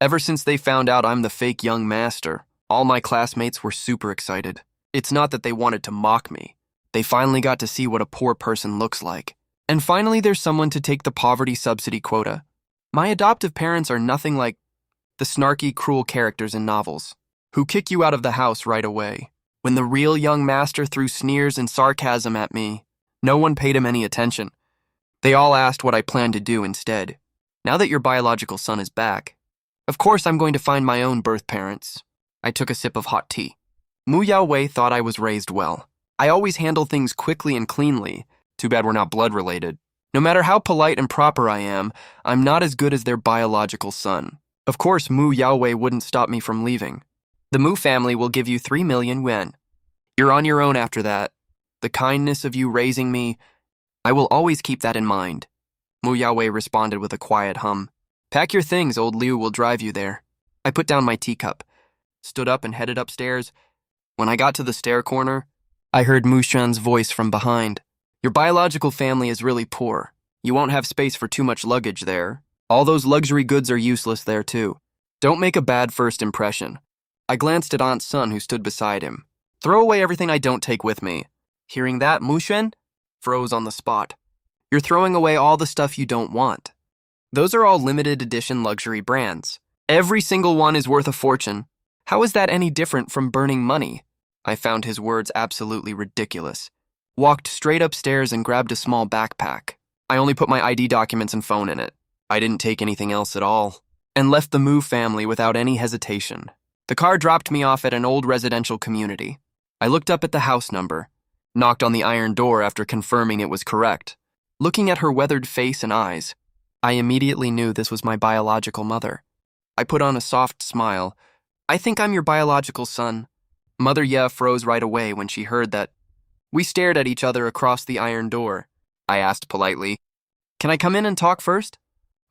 Ever since they found out I'm the fake young master, all my classmates were super excited. It's not that they wanted to mock me. They finally got to see what a poor person looks like. And finally there's someone to take the poverty subsidy quota. My adoptive parents are nothing like the snarky, cruel characters in novels, who kick you out of the house right away. When the real young master threw sneers and sarcasm at me, no one paid him any attention. They all asked what I planned to do instead. Now that your biological son is back, of course I'm going to find my own birth parents. I took a sip of hot tea. Mu Yaowei thought I was raised well. I always handle things quickly and cleanly. Too bad we're not blood-related. No matter how polite and proper I am, I'm not as good as their biological son. Of course, Mu Yaowei wouldn't stop me from leaving. The Mu family will give you 3 million yuan. You're on your own after that. The kindness of you raising me, I will always keep that in mind. Mu Yaowei responded with a quiet hum. Pack your things, old Liu will drive you there. I put down my teacup, stood up and headed upstairs. When I got to the stair corner, I heard Mu Xuan's voice from behind. Your biological family is really poor. You won't have space for too much luggage there. All those luxury goods are useless there too. Don't make a bad first impression. I glanced at Aunt Sun who stood beside him. Throw away everything I don't take with me. Hearing that, Mu Xuan froze on the spot. You're throwing away all the stuff you don't want. Those are all limited edition luxury brands. Every single one is worth a fortune. How is that any different from burning money? I found his words absolutely ridiculous. Walked straight upstairs and grabbed a small backpack. I only put my ID documents and phone in it. I didn't take anything else at all, and left the Mu family without any hesitation. The car dropped me off at an old residential community. I looked up at the house number, knocked on the iron door after confirming it was correct. Looking at her weathered face and eyes, I immediately knew this was my biological mother. I put on a soft smile. I think I'm your biological son. Mother Ye froze right away when she heard that. We stared at each other across the iron door. I asked politely, Can I come in and talk first?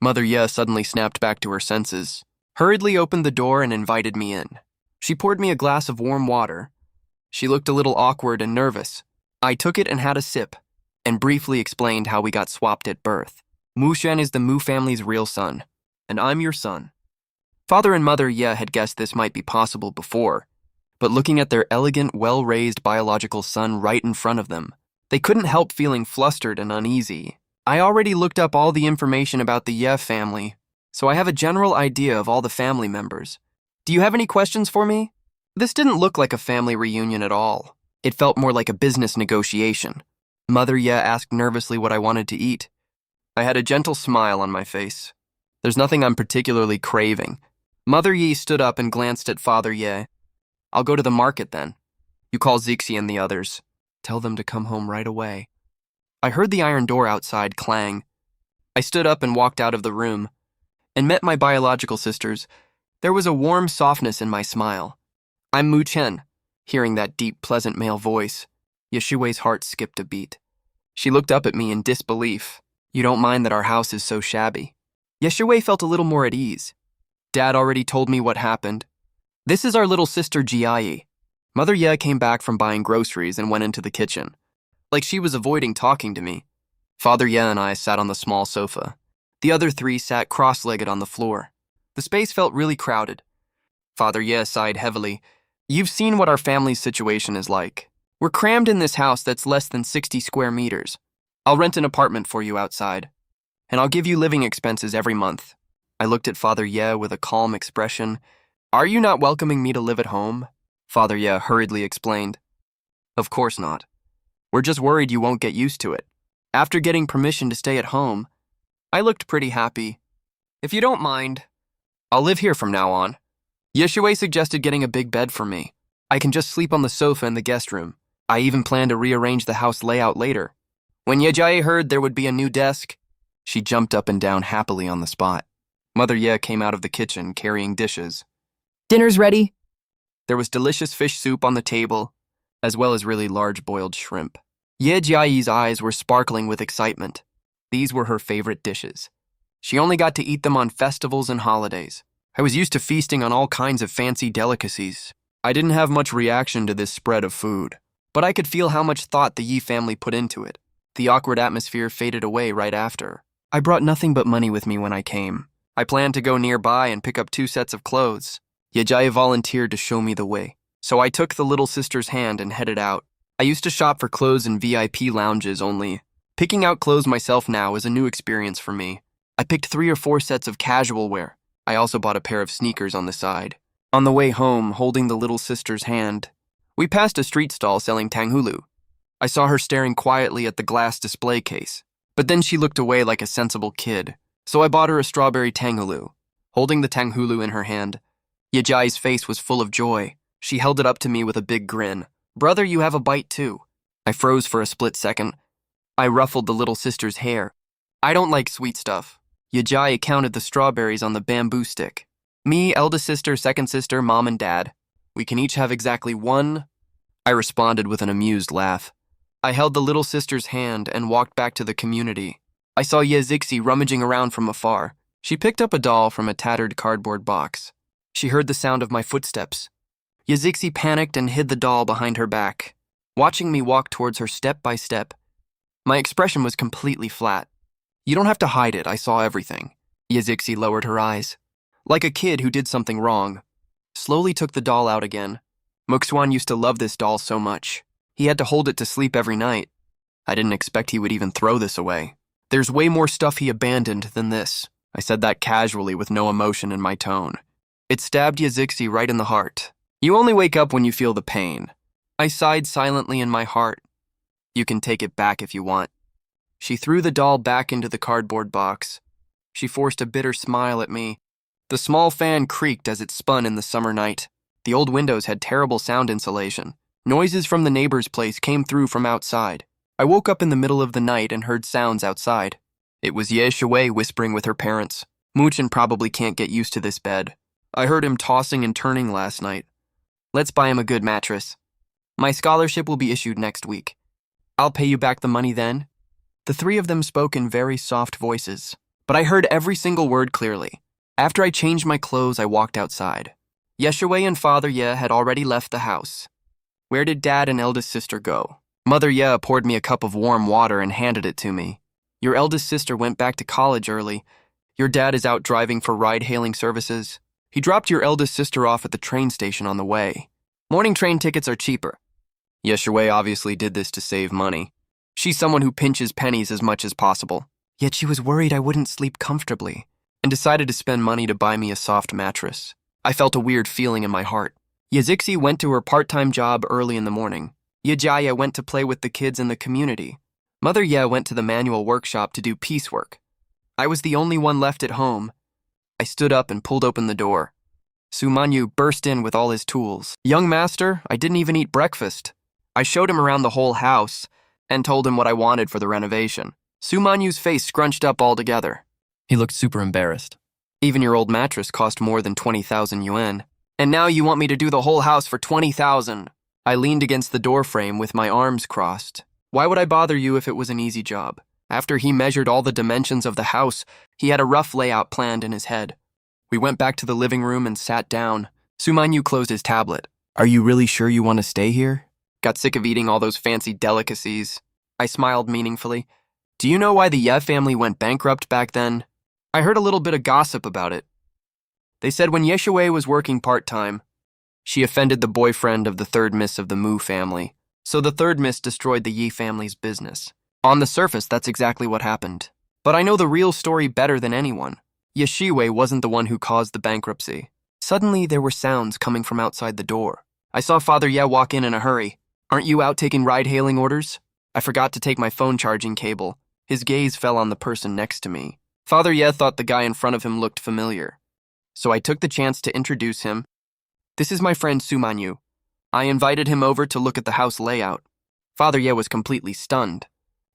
Mother Ye suddenly snapped back to her senses, hurriedly opened the door and invited me in. She poured me a glass of warm water. She looked a little awkward and nervous. I took it and had a sip, and briefly explained how we got swapped at birth. Mu Xuan is the Mu family's real son, and I'm your son. Father and Mother Ye had guessed this might be possible before, but looking at their elegant, well-raised biological son right in front of them, they couldn't help feeling flustered and uneasy. I already looked up all the information about the Ye family, so I have a general idea of all the family members. Do you have any questions for me? This didn't look like a family reunion at all. It felt more like a business negotiation. Mother Ye asked nervously what I wanted to eat. I had a gentle smile on my face. There's nothing I'm particularly craving. Mother Ye stood up and glanced at Father Ye. I'll go to the market then. You call Zixi and the others. Tell them to come home right away. I heard the iron door outside clang. I stood up and walked out of the room, and met my biological sisters. There was a warm softness in my smile. I'm Mu Chen. Hearing that deep, pleasant male voice, Yeshui's heart skipped a beat. She looked up at me in disbelief. You don't mind that our house is so shabby? Yeshui felt a little more at ease. Dad already told me what happened. This is our little sister Jiayi. Mother Ye came back from buying groceries and went into the kitchen, like she was avoiding talking to me. Father Ye and I sat on the small sofa. The other three sat cross-legged on the floor. The space felt really crowded. Father Ye sighed heavily. You've seen what our family's situation is like. We're crammed in this house that's less than 60 square meters. I'll rent an apartment for you outside, and I'll give you living expenses every month. I looked at Father Ye with a calm expression. Are you not welcoming me to live at home? Father Ye hurriedly explained. Of course not. We're just worried you won't get used to it. After getting permission to stay at home, I looked pretty happy. If you don't mind, I'll live here from now on. Yeshui suggested getting a big bed for me. I can just sleep on the sofa in the guest room. I even plan to rearrange the house layout later. When Yejai heard there would be a new desk, she jumped up and down happily on the spot. Mother Ye came out of the kitchen carrying dishes. Dinner's ready. There was delicious fish soup on the table, as well as really large boiled shrimp. Ye Jiayi's eyes were sparkling with excitement. These were her favorite dishes. She only got to eat them on festivals and holidays. I was used to feasting on all kinds of fancy delicacies. I didn't have much reaction to this spread of food, but I could feel how much thought the Yi family put into it. The awkward atmosphere faded away right after. I brought nothing but money with me when I came. I planned to go nearby and pick up 2 sets of clothes. Yejaya volunteered to show me the way, so I took the little sister's hand and headed out. I used to shop for clothes in VIP lounges only. Picking out clothes myself now is a new experience for me. I picked 3 or 4 sets of casual wear. I also bought a pair of sneakers on the side. On the way home, holding the little sister's hand, we passed a street stall selling tanghulu. I saw her staring quietly at the glass display case, but then she looked away like a sensible kid, so I bought her a strawberry tanghulu. Holding the tanghulu in her hand, Yejai's face was full of joy. She held it up to me with a big grin. "Brother, you have a bite too." I froze for a split second. I ruffled the little sister's hair. "I don't like sweet stuff." Yejai counted the strawberries on the bamboo stick. "Me, eldest sister, second sister, mom and dad. We can each have exactly 1. I responded with an amused laugh. I held the little sister's hand and walked back to the community. I saw Yezixi rummaging around from afar. She picked up a doll from a tattered cardboard box. She heard the sound of my footsteps. Yezixi panicked and hid the doll behind her back, watching me walk towards her step by step. My expression was completely flat. "You don't have to hide it, I saw everything." Yezixi lowered her eyes, like a kid who did something wrong. Slowly took the doll out again. Mu Xuan used to love this doll so much. He had to hold it to sleep every night. I didn't expect he would even throw this away. "There's way more stuff he abandoned than this." I said that casually with no emotion in my tone. It stabbed Yezixi right in the heart. "You only wake up when you feel the pain." I sighed silently in my heart. "You can take it back if you want." She threw the doll back into the cardboard box. She forced a bitter smile at me. The small fan creaked as it spun in the summer night. The old windows had terrible sound insulation. Noises from the neighbor's place came through from outside. I woke up in the middle of the night and heard sounds outside. It was Ye Shui whispering with her parents. "Muchin probably can't get used to this bed. I heard him tossing and turning last night. Let's buy him a good mattress. My scholarship will be issued next week. I'll pay you back the money then." The 3 of them spoke in very soft voices, but I heard every single word clearly. After I changed my clothes, I walked outside. Yeshua and Father Ye had already left the house. Where did Dad and eldest sister go? Mother Ye poured me a cup of warm water and handed it to me. "Your eldest sister went back to college early. Your dad is out driving for ride-hailing services. He dropped your eldest sister off at the train station on the way. Morning train tickets are cheaper." Yeshua obviously did this to save money. She's someone who pinches pennies as much as possible. Yet she was worried I wouldn't sleep comfortably and decided to spend money to buy me a soft mattress. I felt a weird feeling in my heart. Yezixi went to her part-time job early in the morning. Yejaya went to play with the kids in the community. Mother Ye went to the manual workshop to do piecework. I was the only one left at home. I stood up and pulled open the door. Sumanyu burst in with all his tools. "Young master, I didn't even eat breakfast." I showed him around the whole house and told him what I wanted for the renovation. Sumanyu's face scrunched up altogether. He looked super embarrassed. "Even your old mattress cost more than 20,000 yuan. And now you want me to do the whole house for 20,000. I leaned against the door frame with my arms crossed. Why would I bother you if it was an easy job? After he measured all the dimensions of the house, he had a rough layout planned in his head. We went back to the living room and sat down. Sumanyu closed his tablet. "Are you really sure you want to stay here?" Got sick of eating all those fancy delicacies. I smiled meaningfully. "Do you know why the Ye family went bankrupt back then?" I heard a little bit of gossip about it. They said when Yeshua was working part-time, she offended the boyfriend of the 3rd miss of the Mu family, so the 3rd miss destroyed the Yi family's business. On the surface, that's exactly what happened. But I know the real story better than anyone. Yeshua wasn't the one who caused the bankruptcy. Suddenly, there were sounds coming from outside the door. I saw Father Ye walk in a hurry. "Aren't you out taking ride-hailing orders?" I forgot to take my phone charging cable. His gaze fell on the person next to me. Father Ye thought the guy in front of him looked familiar, so I took the chance to introduce him. "This is my friend Sumanyu. I invited him over to look at the house layout." Father Ye was completely stunned.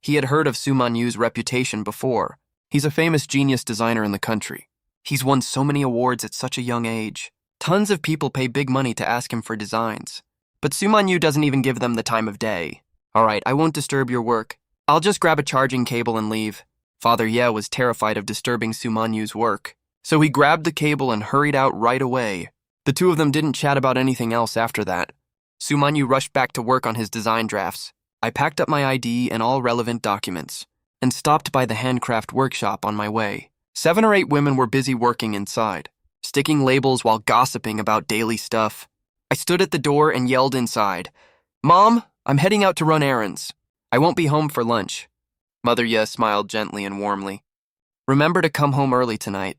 He had heard of Sumanyu's reputation before. He's a famous genius designer in the country. He's won so many awards at such a young age. Tons of people pay big money to ask him for designs. But Sumanyu doesn't even give them the time of day. "All right, I won't disturb your work. I'll just grab a charging cable and leave." Father Ye was terrified of disturbing Sumanyu's work, so he grabbed the cable and hurried out right away. The 2 of them didn't chat about anything else after that. Sumanyu rushed back to work on his design drafts. I packed up my ID and all relevant documents, and stopped by the handcraft workshop on my way. 7 or 8 women were busy working inside, sticking labels while gossiping about daily stuff. I stood at the door and yelled inside, "Mom, I'm heading out to run errands. I won't be home for lunch." Mother Ye smiled gently and warmly. "Remember to come home early tonight."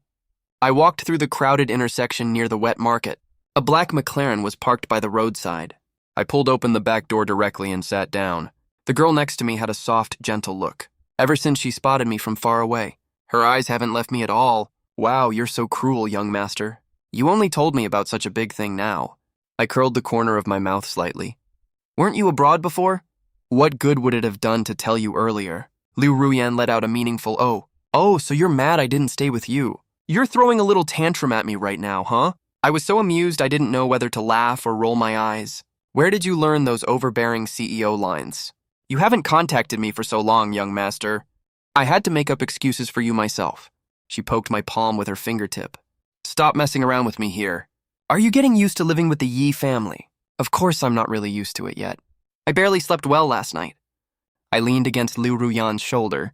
I walked through the crowded intersection near the wet market. A black McLaren was parked by the roadside. I pulled open the back door directly and sat down. The girl next to me had a soft, gentle look. Ever since she spotted me from far away, her eyes haven't left me at all. "Wow, you're so cruel, young master. You only told me about such a big thing now." I curled the corner of my mouth slightly. "Weren't you abroad before?" "What good would it have done to tell you earlier?" Liu Ruyan let out a meaningful "oh." "Oh, so you're mad I didn't stay with you. You're throwing a little tantrum at me right now, huh?" I was so amused I didn't know whether to laugh or roll my eyes. "Where did you learn those overbearing CEO lines? You haven't contacted me for so long, young master." "I had to make up excuses for you myself." She poked my palm with her fingertip. "Stop messing around with me here. Are you getting used to living with the Yi family?" "Of course I'm not really used to it yet. I barely slept well last night." I leaned against Liu Ruyan's shoulder.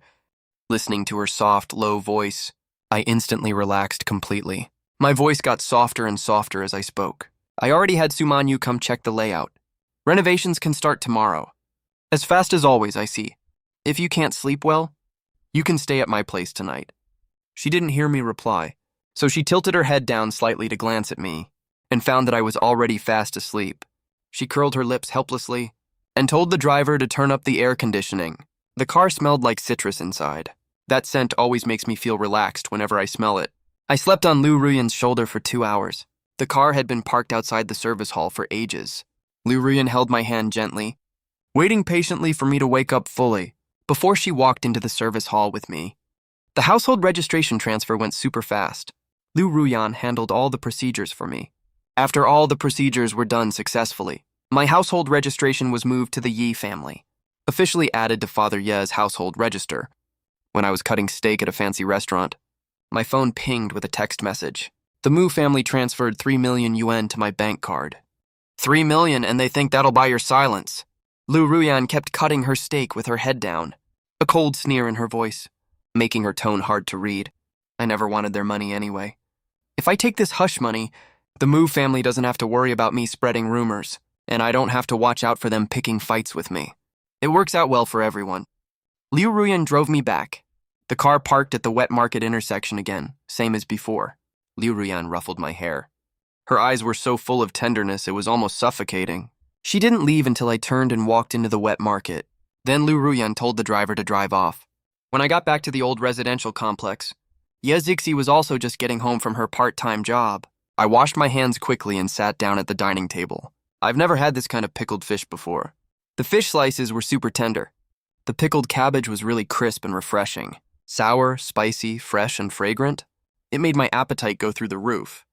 Listening to her soft, low voice, I instantly relaxed completely. My voice got softer and softer as I spoke. "I already had Sumanyu come check the layout. Renovations can start tomorrow. As fast as always, I see. If you can't sleep well, you can stay at my place tonight." She didn't hear me reply, so she tilted her head down slightly to glance at me and found that I was already fast asleep. She curled her lips helplessly and told the driver to turn up the air conditioning. The car smelled like citrus inside. That scent always makes me feel relaxed whenever I smell it. I slept on Liu Ruyan's shoulder for 2 hours. The car had been parked outside the service hall for ages. Liu Ruyan held my hand gently, waiting patiently for me to wake up fully before she walked into the service hall with me. The household registration transfer went super fast. Liu Ruyan handled all the procedures for me. After all the procedures were done successfully, my household registration was moved to the Yi family, officially added to Father Ye's household register. When I was cutting steak at a fancy restaurant, my phone pinged with a text message. The Mu family transferred 3 million yuan to my bank card. 3 million, and they think that'll buy your silence. Liu Ruyan kept cutting her steak with her head down, a cold sneer in her voice, making her tone hard to read. I never wanted their money anyway. If I take this hush money, the Mu family doesn't have to worry about me spreading rumors, and I don't have to watch out for them picking fights with me. It works out well for everyone. Liu Ruyan drove me back. The car parked at the wet market intersection again, same as before. Liu Ruyan ruffled my hair. Her eyes were so full of tenderness it was almost suffocating. She didn't leave until I turned and walked into the wet market. Then Liu Ruyan told the driver to drive off. When I got back to the old residential complex, Ye Zixi was also just getting home from her part-time job. I washed my hands quickly and sat down at the dining table. I've never had this kind of pickled fish before. The fish slices were super tender. The pickled cabbage was really crisp and refreshing. Sour, spicy, fresh, and fragrant. It made my appetite go through the roof.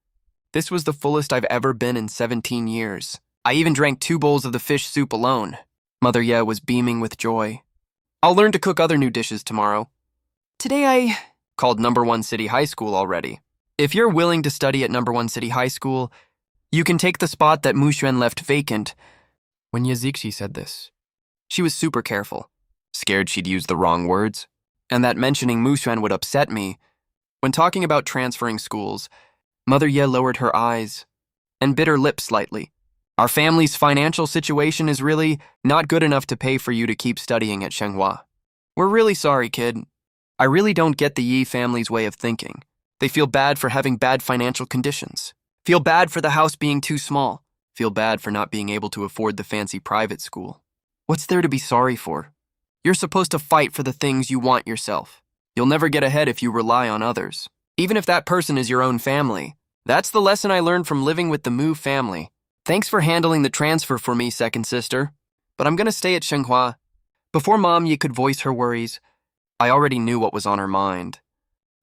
This was the fullest I've ever been in 17 years. I even drank 2 bowls of the fish soup alone. Mother Ye was beaming with joy. "I'll learn to cook other new dishes tomorrow. Today I called #1 City High School already. If you're willing to study at #1 City High School, you can take the spot that Mu Xuan left vacant." When Ye Zixi said this, she was super careful, scared she'd use the wrong words, and that mentioning Mu Xuan would upset me. When talking about transferring schools, Mother Ye lowered her eyes and bit her lip slightly. "Our family's financial situation is really not good enough to pay for you to keep studying at Shenhua. We're really sorry, kid. I really don't get the Yi family's way of thinking. They feel bad for having bad financial conditions. Feel bad for the house being too small. Feel bad for not being able to afford the fancy private school. What's there to be sorry for? You're supposed to fight for the things you want yourself. You'll never get ahead if you rely on others, even if that person is your own family. That's the lesson I learned from living with the Mu family. Thanks for handling the transfer for me, second sister. But I'm gonna stay at Shenhua." Before Mom Ye could voice her worries, I already knew what was on her mind.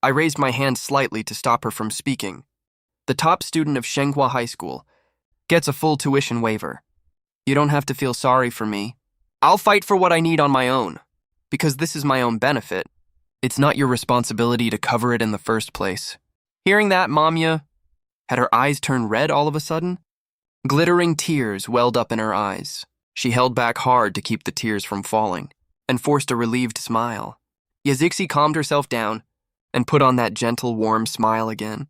I raised my hand slightly to stop her from speaking. "The top student of Shenhua High School gets a full tuition waiver. You don't have to feel sorry for me. I'll fight for what I need on my own, because this is my own benefit. It's not your responsibility to cover it in the first place." Hearing that, Mom Ye had her eyes turn red all of a sudden. Glittering tears welled up in her eyes. She held back hard to keep the tears from falling and forced a relieved smile. Ye Zixi calmed herself down, and put on that gentle, warm smile again.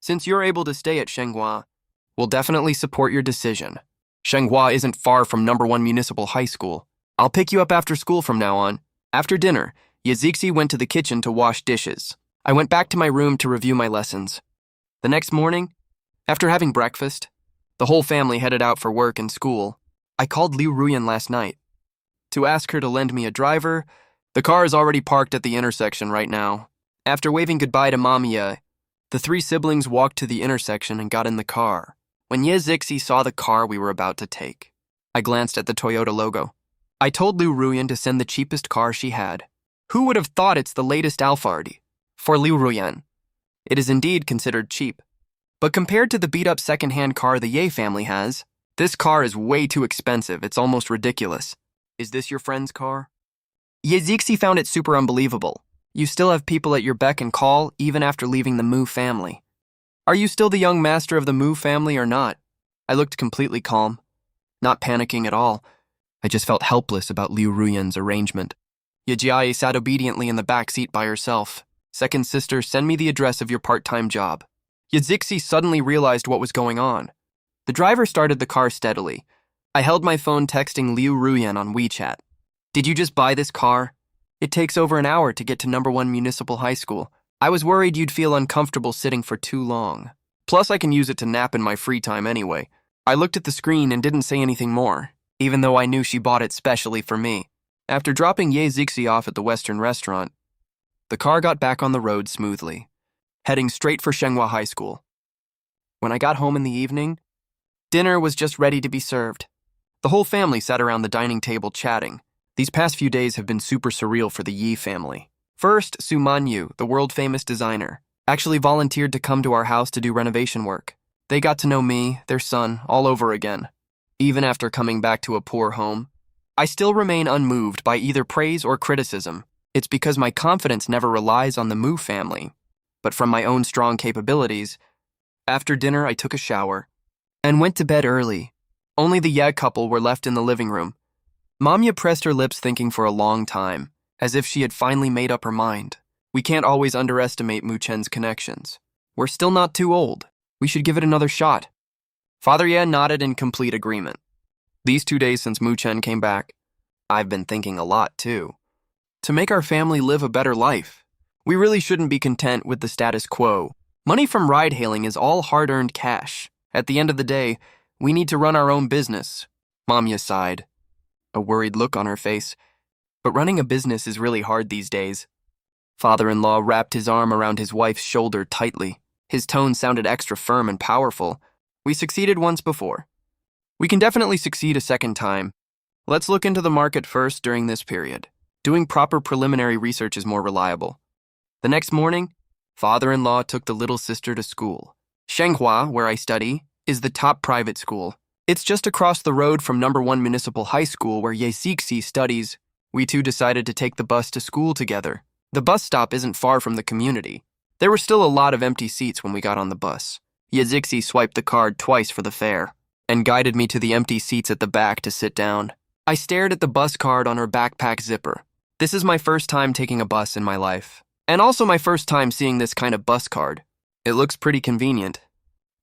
Since you're able to stay at Shenhua, we'll definitely support your decision. Shenhua isn't far from #1 municipal high school. I'll pick you up after school from now on. After dinner, Yazixi went to the kitchen to wash dishes. I went back to my room to review my lessons. The next morning, after having breakfast, the whole family headed out for work and school. I called Liu Ruyan last night to ask her to lend me a driver. The car is already parked at the intersection right now. After waving goodbye to Mamiya, the 3 siblings walked to the intersection and got in the car. When Yazixi saw the car we were about to take, I glanced at the Toyota logo. I told Liu Ruyan to send the cheapest car she had. Who would have thought it's the latest Alphard? For Liu Ruyan, it is indeed considered cheap. But compared to the beat-up second-hand car the Ye family has, this car is way too expensive. It's almost ridiculous. Is this your friend's car? Yazixi found it super unbelievable. You still have people at your beck and call even after leaving the Mu family. Are you still the young master of the Mu family or not? I looked completely calm, not panicking at all. I just felt helpless about Liu Ruyan's arrangement. Yajiai sat obediently in the back seat by herself. Second sister, send me the address of your part-time job. Yazixi suddenly realized what was going on. The driver started the car steadily. I held my phone texting Liu Ruyan on WeChat. Did you just buy this car? It takes over an hour to get to #1 municipal high school. I was worried you'd feel uncomfortable sitting for too long. Plus, I can use it to nap in my free time anyway. I looked at the screen and didn't say anything more, even though I knew she bought it specially for me. After dropping Ye Zixi off at the Western restaurant, the car got back on the road smoothly, heading straight for Shenhua High School. When I got home in the evening, dinner was just ready to be served. The whole family sat around the dining table chatting. These past few days have been super surreal for the Yi family. First, Su Manyu, the world-famous designer, actually volunteered to come to our house to do renovation work. They got to know me, their son, all over again. Even after coming back to a poor home, I still remain unmoved by either praise or criticism. It's because my confidence never relies on the Mu family, but from my own strong capabilities. After dinner, I took a shower and went to bed early. Only the Ye couple were left in the living room. Mamya pressed her lips thinking for a long time, as if she had finally made up her mind. We can't always underestimate Mu Chen's connections. We're still not too old. We should give it another shot. Father Ye nodded in complete agreement. These 2 days since Mu Chen came back, I've been thinking a lot too. To make our family live a better life, we really shouldn't be content with the status quo. Money from ride-hailing is all hard-earned cash. At the end of the day, we need to run our own business. Mamya sighed, a worried look on her face. But running a business is really hard these days. Father-in-law wrapped his arm around his wife's shoulder tightly. His tone sounded extra firm and powerful. We succeeded once before. We can definitely succeed a second time. Let's look into the market first during this period. Doing proper preliminary research is more reliable. The next morning, father-in-law took the little sister to school. Shenhua, where I study, is the top private school. It's just across the road from #1 municipal high school where Ye Zixi studies. We two decided to take the bus to school together. The bus stop isn't far from the community. There were still a lot of empty seats when we got on the bus. Ye Zixi swiped the card twice for the fare and guided me to the empty seats at the back to sit down. I stared at the bus card on her backpack zipper. This is my first time taking a bus in my life, and also my first time seeing this kind of bus card. It looks pretty convenient.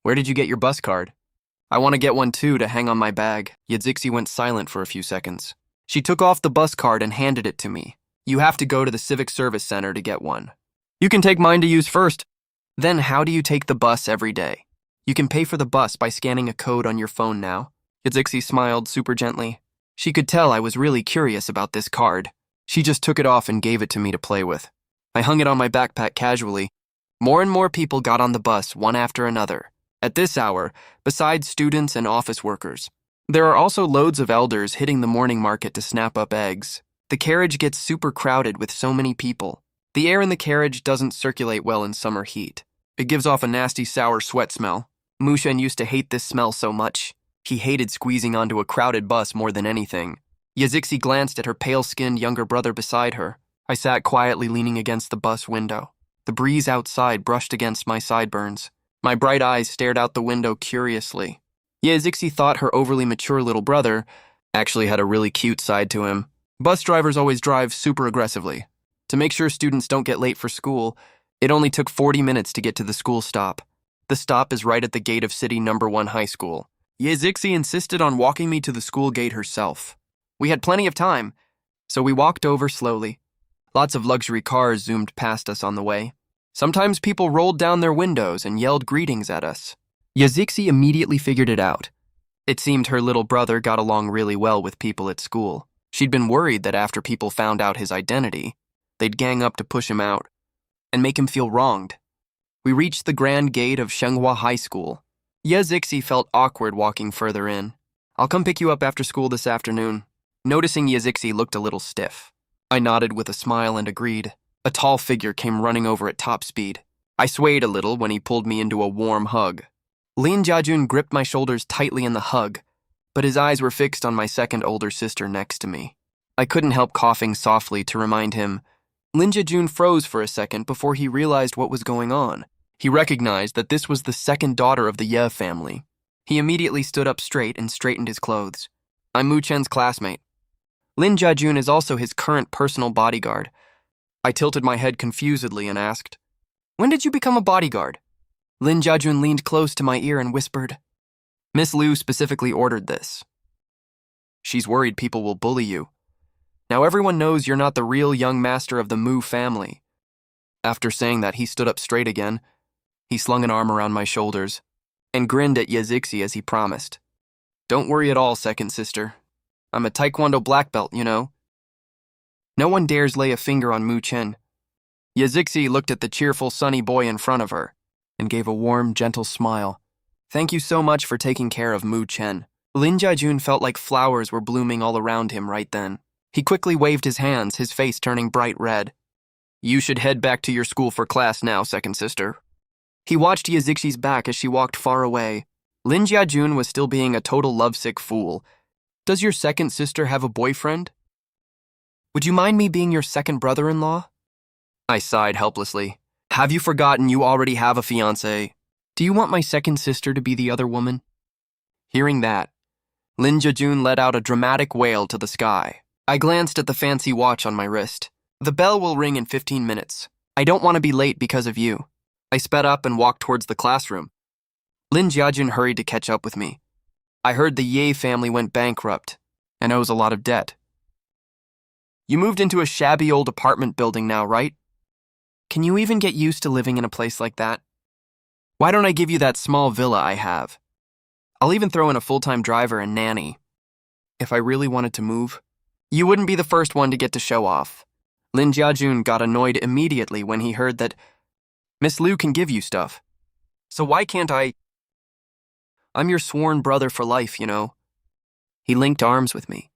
Where did you get your bus card? I want to get one too to hang on my bag. Ye Zixi went silent for a few seconds. She took off the bus card and handed it to me. You have to go to the Civic Service Center to get one. You can take mine to use first. Then how do you take the bus every day? You can pay for the bus by scanning a code on your phone now. Ye Zixi smiled super gently. She could tell I was really curious about this card. She just took it off and gave it to me to play with. I hung it on my backpack casually. More and more people got on the bus, one after another. At this hour, besides students and office workers, there are also loads of elders hitting the morning market to snap up eggs. The carriage gets super crowded with so many people. The air in the carriage doesn't circulate well in summer heat. It gives off a nasty sour sweat smell. Mu Xuan used to hate this smell so much. He hated squeezing onto a crowded bus more than anything. Ye Zixi glanced at her pale-skinned younger brother beside her. I sat quietly leaning against the bus window. The breeze outside brushed against my sideburns. My bright eyes stared out the window curiously. Ye Zixi thought her overly mature little brother actually had a really cute side to him. Bus drivers always drive super aggressively. To make sure students don't get late for school, It only took 40 minutes to get to the school stop. The stop is right at the gate of City Number 1 High School. Yazixi insisted on walking me to the school gate herself. We had plenty of time, so we walked over slowly. Lots of luxury cars zoomed past us on the way. Sometimes people rolled down their windows and yelled greetings at us. Yazixi immediately figured it out. It seemed her little brother got along really well with people at school. She'd been worried that after people found out his identity, they'd gang up to push him out and make him feel wronged. We reached the grand gate of Shenhua High School. Yazixi felt awkward walking further in. "I'll come pick you up after school this afternoon." Noticing Yazixi looked a little stiff, I nodded with a smile and agreed. A tall figure came running over at top speed. I swayed a little when he pulled me into a warm hug. Lin Jiajun gripped my shoulders tightly in the hug, but his eyes were fixed on my second older sister next to me. I couldn't help coughing softly to remind him. Lin Jiajun froze for a second before he realized what was going on. He recognized that this was the second daughter of the Ye family. He immediately stood up straight and straightened his clothes. "I'm Mu Chen's classmate. Lin Jiajun is also his current personal bodyguard." I tilted my head confusedly and asked, "When did you become a bodyguard?" Lin Jiajun leaned close to my ear and whispered, "Miss Liu specifically ordered this. She's worried people will bully you. Now everyone knows you're not the real young master of the Mu family." After saying that, he stood up straight again. He slung an arm around my shoulders and grinned at Yazixi as he promised. "Don't worry at all, second sister. I'm a Taekwondo black belt, you know. No one dares lay a finger on Mu Chen." Yazixi looked at the cheerful, sunny boy in front of her and gave a warm, gentle smile. "Thank you so much for taking care of Mu Chen." Lin Jiajun felt like flowers were blooming all around him right then. He quickly waved his hands, his face turning bright red. "You should head back to your school for class now, second sister." He watched Yazixi's back as she walked far away. Lin Jiajun was still being a total lovesick fool. "Does your second sister have a boyfriend? Would you mind me being your second brother-in-law?" I sighed helplessly. "Have you forgotten you already have a fiancé? Do you want my second sister to be the other woman?" Hearing that, Lin Jiajun let out a dramatic wail to the sky. I glanced at the fancy watch on my wrist. "The bell will ring in 15 minutes. I don't want to be late because of you." I sped up and walked towards the classroom. Lin Jiajun hurried to catch up with me. "I heard the Ye family went bankrupt and owes a lot of debt. You moved into a shabby old apartment building now, right? Can you even get used to living in a place like that? Why don't I give you that small villa I have? I'll even throw in a full-time driver and nanny. If I really wanted to move, you wouldn't be the first one to get to show off." Lin Jiajun got annoyed immediately when he heard that Miss Liu can give you stuff. "So why can't I? I'm your sworn brother for life, you know." He linked arms with me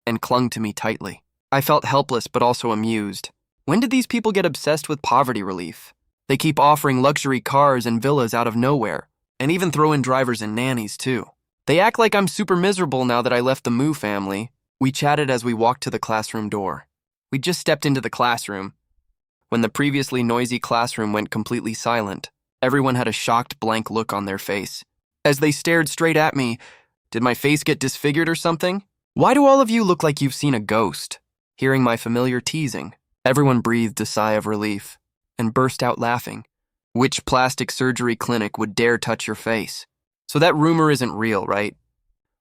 and clung to me tightly. I felt helpless but also amused. When did these people get obsessed with poverty relief? They keep offering luxury cars and villas out of nowhere, and even throw in drivers and nannies too. They act like I'm super miserable now that I left the Mu family. We chatted as we walked to the classroom door. We just stepped into the classroom. When the previously noisy classroom went completely silent, everyone had a shocked blank look on their face. As they stared straight at me, did my face get disfigured or something? "Why do all of you look like you've seen a ghost?" Hearing my familiar teasing, everyone breathed a sigh of relief and burst out laughing. Which plastic surgery clinic would dare touch your face? So that rumor isn't real, right?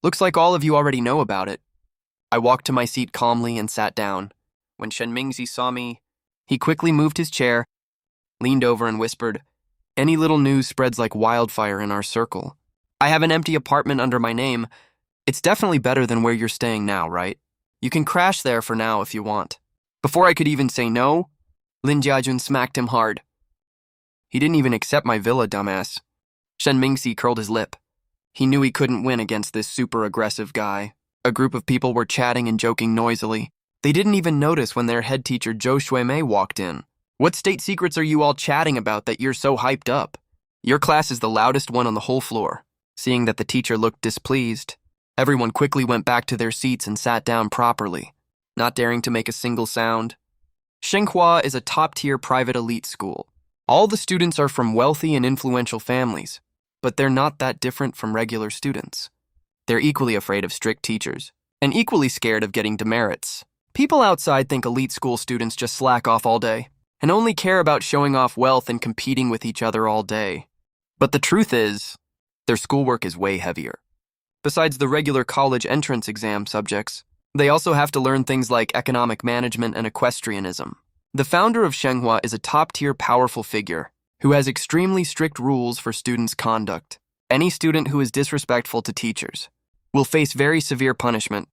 Looks like all of you already know about it. I walked to my seat calmly and sat down. When Shen Mingzi saw me, he quickly moved his chair, leaned over and whispered, "Any little news spreads like wildfire in our circle. I have an empty apartment under my name. It's definitely better than where you're staying now, right? You can crash there for now if you want." Before I could even say no, Lin Jiajun smacked him hard. "He didn't even accept my villa, dumbass." Shen Mingzi curled his lip. He knew he couldn't win against this super aggressive guy. A group of people were chatting and joking noisily. They didn't even notice when their head teacher Zhou Shuimei walked in. "What state secrets are you all chatting about that you're so hyped up? Your class is the loudest one on the whole floor." Seeing that the teacher looked displeased, everyone quickly went back to their seats and sat down properly, not daring to make a single sound. Shenhua is a top-tier private elite school. All the students are from wealthy and influential families, but they're not that different from regular students. They're equally afraid of strict teachers, and equally scared of getting demerits. People outside think elite school students just slack off all day. and only care about showing off wealth and competing with each other all day. But the truth is, their schoolwork is way heavier. Besides the regular college entrance exam subjects, they also have to learn things like economic management and equestrianism. The founder of Shenhua is a top-tier powerful figure who has extremely strict rules for students' conduct. Any student who is disrespectful to teachers will face very severe punishment.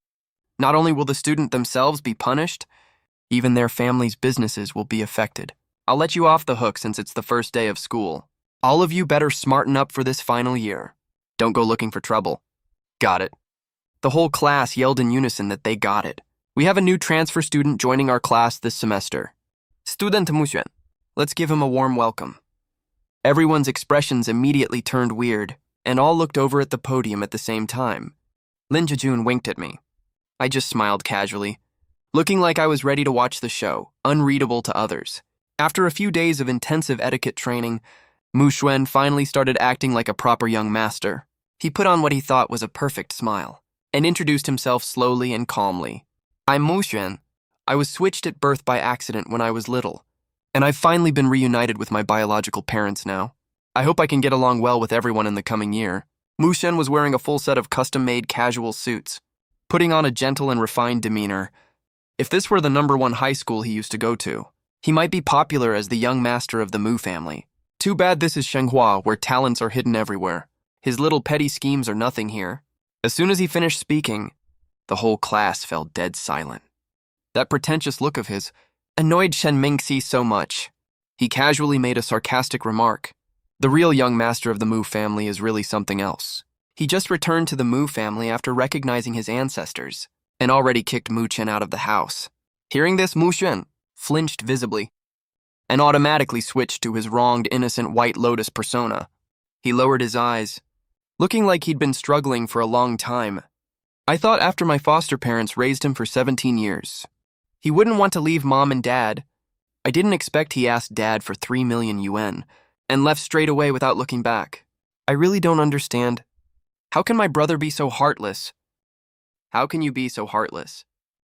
Not only will the student themselves be punished, even their family's businesses will be affected. I'll let you off the hook since it's the first day of school. All of you better smarten up for this final year. Don't go looking for trouble. Got it. The whole class yelled in unison that they got it. We have a new transfer student joining our class this semester. Student Mu Xuan. Let's give him a warm welcome. Everyone's expressions immediately turned weird, and all looked over at the podium at the same time. Lin Jejun winked at me. I just smiled casually, looking like I was ready to watch the show, unreadable to others. After a few days of intensive etiquette training, Mu Xuan finally started acting like a proper young master. He put on what he thought was a perfect smile, and introduced himself slowly and calmly. I'm Mu Xuan. I was switched at birth by accident when I was little, and I've finally been reunited with my biological parents now. I hope I can get along well with everyone in the coming year. Mu Xuan was wearing a full set of custom-made casual suits, putting on a gentle and refined demeanor. If this were the #1 high school he used to go to, he might be popular as the young master of the Mu family. Too bad this is Shenhua, where talents are hidden everywhere. His little petty schemes are nothing here. As soon as he finished speaking, the whole class fell dead silent. That pretentious look of his annoyed Shen Mingxi so much. He casually made a sarcastic remark. The real young master of the Mu family is really something else. He just returned to the Mu family after recognizing his ancestors, and already kicked Mu Chen out of the house. Hearing this, Mu Xuan flinched visibly, and automatically switched to his wronged, innocent White Lotus persona. He lowered his eyes, looking like he'd been struggling for a long time. I thought after my foster parents raised him for 17 years, he wouldn't want to leave mom and dad. I didn't expect he asked dad for 3 million yuan and left straight away without looking back. I really don't understand. How can my brother be so heartless? How can you be so heartless?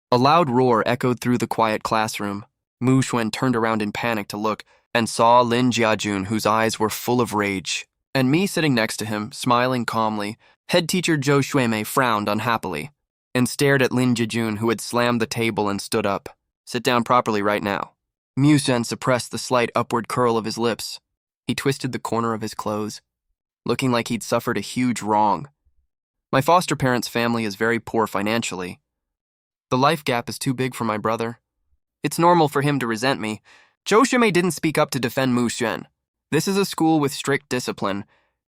A loud roar echoed through the quiet classroom. Mu Xuan turned around in panic to look and saw Lin Jiajun, whose eyes were full of rage, and me sitting next to him, smiling calmly. Head teacher Zhou Xuemei frowned unhappily and stared at Lin Jejun, who had slammed the table and stood up. Sit down properly right now. Mu Xuan suppressed the slight upward curl of his lips. He twisted the corner of his clothes, looking like he'd suffered a huge wrong. My foster parents' family is very poor financially. The life gap is too big for my brother. It's normal for him to resent me. Zhou Xuemei didn't speak up to defend Mu Xuan. This is a school with strict discipline.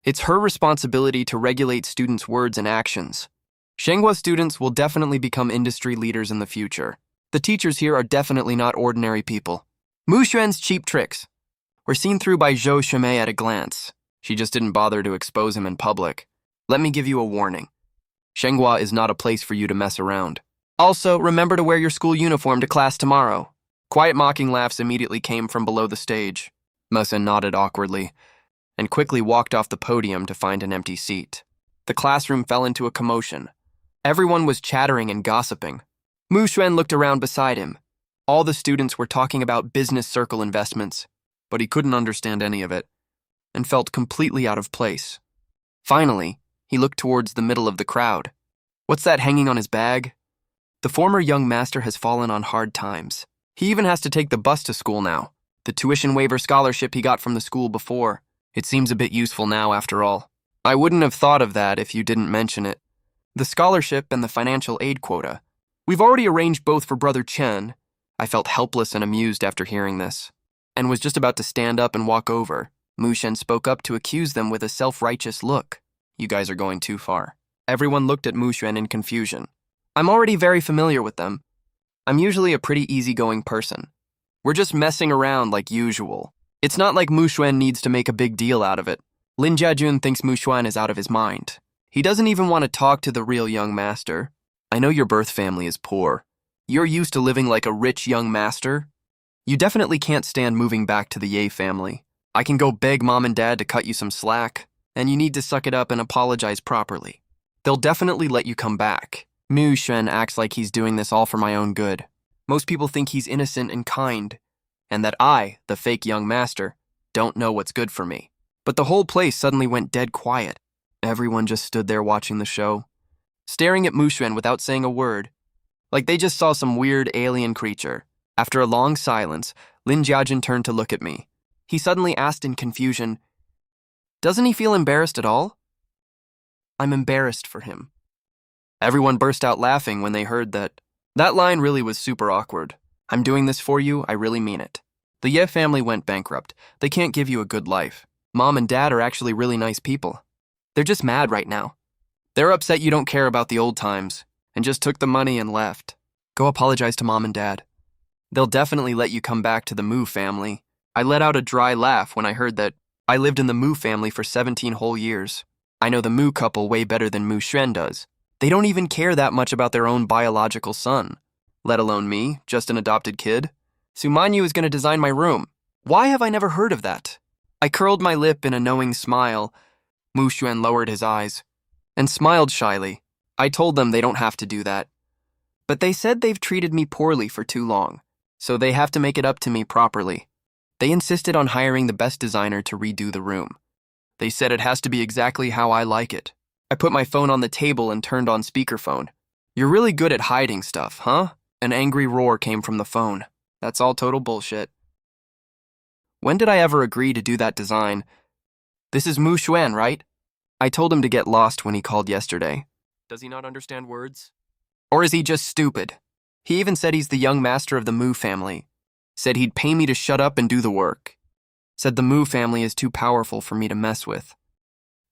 It's her responsibility to regulate students' words and actions. Shenhua students will definitely become industry leaders in the future. The teachers here are definitely not ordinary people. Mu Xuan's cheap tricks were seen through by Zhou Xuemei at a glance. She just didn't bother to expose him in public. Let me give you a warning. Shenhua is not a place for you to mess around. Also, remember to wear your school uniform to class tomorrow. Quiet mocking laughs immediately came from below the stage. Mu Xuan nodded awkwardly and quickly walked off the podium to find an empty seat. The classroom fell into a commotion. Everyone was chattering and gossiping. Mu Xuan looked around beside him. All the students were talking about business circle investments, but he couldn't understand any of it and felt completely out of place. Finally, he looked towards the middle of the crowd. What's that hanging on his bag? The former young master has fallen on hard times. He even has to take the bus to school now. The tuition waiver scholarship he got from the school before. It seems a bit useful now, after all. I wouldn't have thought of that if you didn't mention it. The scholarship and the financial aid quota. We've already arranged both for Brother Chen. I felt helpless and amused after hearing this, and was just about to stand up and walk over. Mu Xuan spoke up to accuse them with a self-righteous look. You guys are going too far. Everyone looked at Mu Xuan in confusion. I'm already very familiar with them. I'm usually a pretty easygoing person. We're just messing around like usual. It's not like Mu Xuan needs to make a big deal out of it. Lin Jiajun thinks Mu Xuan is out of his mind. He doesn't even want to talk to the real young master. I know your birth family is poor. You're used to living like a rich young master. You definitely can't stand moving back to the Ye family. I can go beg mom and dad to cut you some slack, and you need to suck it up and apologize properly. They'll definitely let you come back. Mu Xuan acts like he's doing this all for my own good. Most people think he's innocent and kind, and that I, the fake young master, don't know what's good for me. But the whole place suddenly went dead quiet. Everyone just stood there watching the show, staring at Mu Xuan without saying a word, like they just saw some weird alien creature. After a long silence, Lin Jiajin turned to look at me. He suddenly asked in confusion, "Doesn't he feel embarrassed at all?" "I'm embarrassed for him." Everyone burst out laughing when they heard that. That line really was super awkward. "I'm doing this for you, I really mean it." The Ye family went bankrupt. They can't give you a good life. Mom and Dad are actually really nice people. They're just mad right now. They're upset you don't care about the old times and just took the money and left. Go apologize to Mom and Dad. They'll definitely let you come back to the Mu family. I let out a dry laugh when I heard that I lived in the Mu family for 17 whole years. I know the Mu couple way better than Mu Xuan does. They don't even care that much about their own biological son, let alone me, just an adopted kid. Sumanyu is going to design my room. Why have I never heard of that? I curled my lip in a knowing smile. Mu Xuan lowered his eyes and smiled shyly. I told them they don't have to do that. But they said they've treated me poorly for too long, so they have to make it up to me properly. They insisted on hiring the best designer to redo the room. They said it has to be exactly how I like it. I put my phone on the table and turned on speakerphone. "You're really good at hiding stuff, huh?" An angry roar came from the phone. "That's all total bullshit. When did I ever agree to do that design? This is Mu Xuan, right?" I told him to get lost when he called yesterday. Does he not understand words? Or is he just stupid? He even said he's the young master of the Mu family. Said he'd pay me to shut up and do the work. Said the Mu family is too powerful for me to mess with.